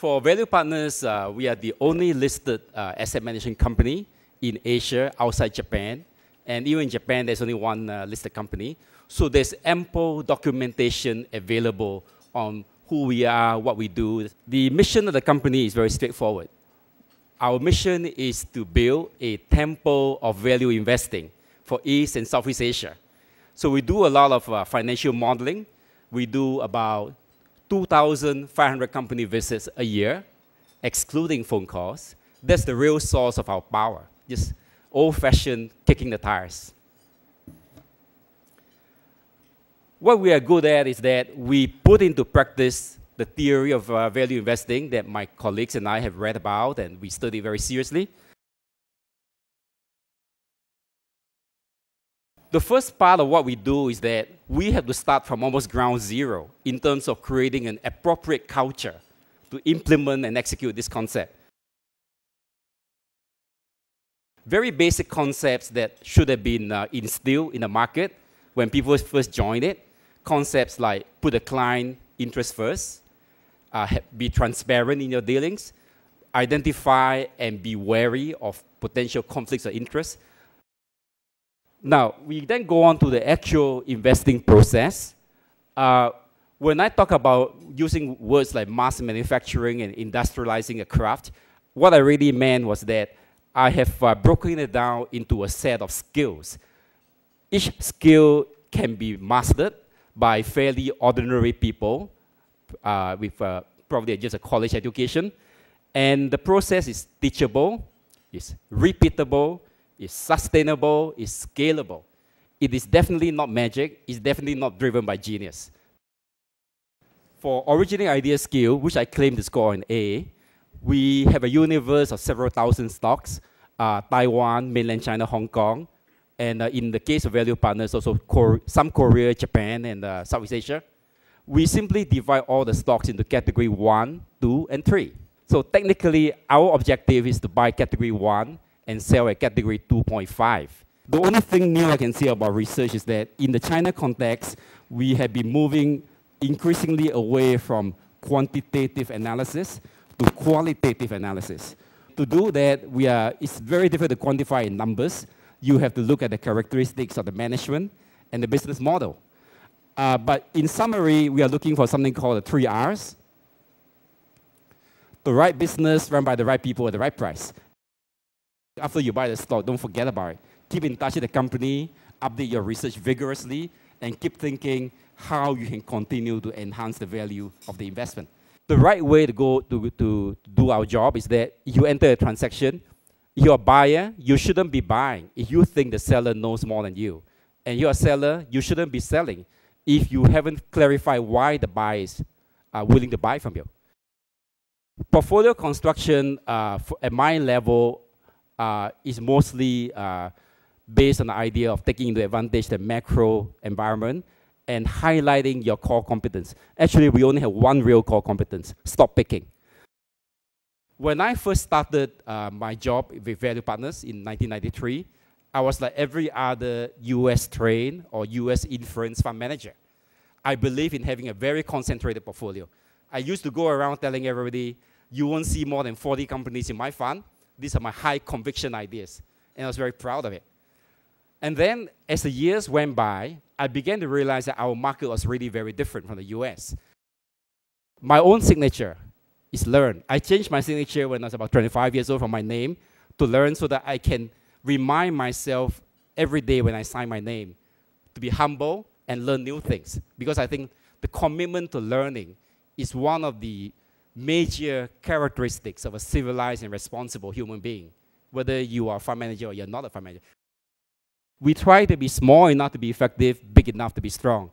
For Value Partners, we are the only listed asset management company in Asia outside Japan. And even in Japan, there's only one listed company. So there's ample documentation available on who we are, what we do. The mission of the company is very straightforward. Our mission is to build a temple of value investing for East and Southeast Asia. So we do a lot of financial modeling. We do about 2,500 company visits a year, excluding phone calls. That's the real source of our power, just old-fashioned kicking the tires. What we are good at is that we put into practice the theory of value investing that my colleagues and I have read about and we study very seriously. The first part of what we do is that we have to start from almost ground zero in terms of creating an appropriate culture to implement and execute this concept. Very basic concepts that should have been instilled in the market when people first joined it. Concepts like put the client interest first, be transparent in your dealings, identify and be wary of potential conflicts of interest. Now, we then go on to the actual investing process. When I talk about using words like mass manufacturing and industrializing a craft, what I really meant was that I have broken it down into a set of skills. Each skill can be mastered by fairly ordinary people with probably just a college education. And the process is teachable, is repeatable, is sustainable, is scalable. It is definitely not magic. It's definitely not driven by genius. For originating idea skill, which I claim to score an A, we have a universe of several thousand stocks, Taiwan, mainland China, Hong Kong, and in the case of Value Partners, also some Korea, Japan, and Southeast Asia. We simply divide all the stocks into category 1, 2, and 3. So technically, our objective is to buy category 1 and sell at category 2.5. The only thing new I can say about research is that in the China context, we have been moving increasingly away from quantitative analysis to qualitative analysis. To do that, it's very difficult to quantify in numbers. You have to look at the characteristics of the management and the business model. But in summary, we are looking for something called the 3 Rs. The right business run by the right people at the right price. After you buy the stock, don't forget about it. Keep in touch with the company, update your research vigorously, and keep thinking how you can continue to enhance the value of the investment. The right way to go to do our job is that you enter a transaction, you're a buyer, you shouldn't be buying if you think the seller knows more than you. And you're a seller, you shouldn't be selling if you haven't clarified why the buyers are willing to buy from you. Portfolio construction at my level is mostly based on the idea of taking into advantage the macro environment and highlighting your core competence. Actually, we only have one real core competence: stock picking. When I first started my job with Value Partners in 1993, I was like every other US-trained or US-influenced fund manager. I believe in having a very concentrated portfolio. I used to go around telling everybody, you won't see more than 40 companies in my fund. These are my high conviction ideas. And I was very proud of it. And then, as the years went by, I began to realize that our market was really very different from the US. My own signature is learn. I changed my signature when I was about 25 years old from my name to learn so that I can remind myself every day when I sign my name to be humble and learn new things. Because I think the commitment to learning is one of the major characteristics of a civilized and responsible human being, whether you are a fund manager or you're not a fund manager. We try to be small enough to be effective, big enough to be strong.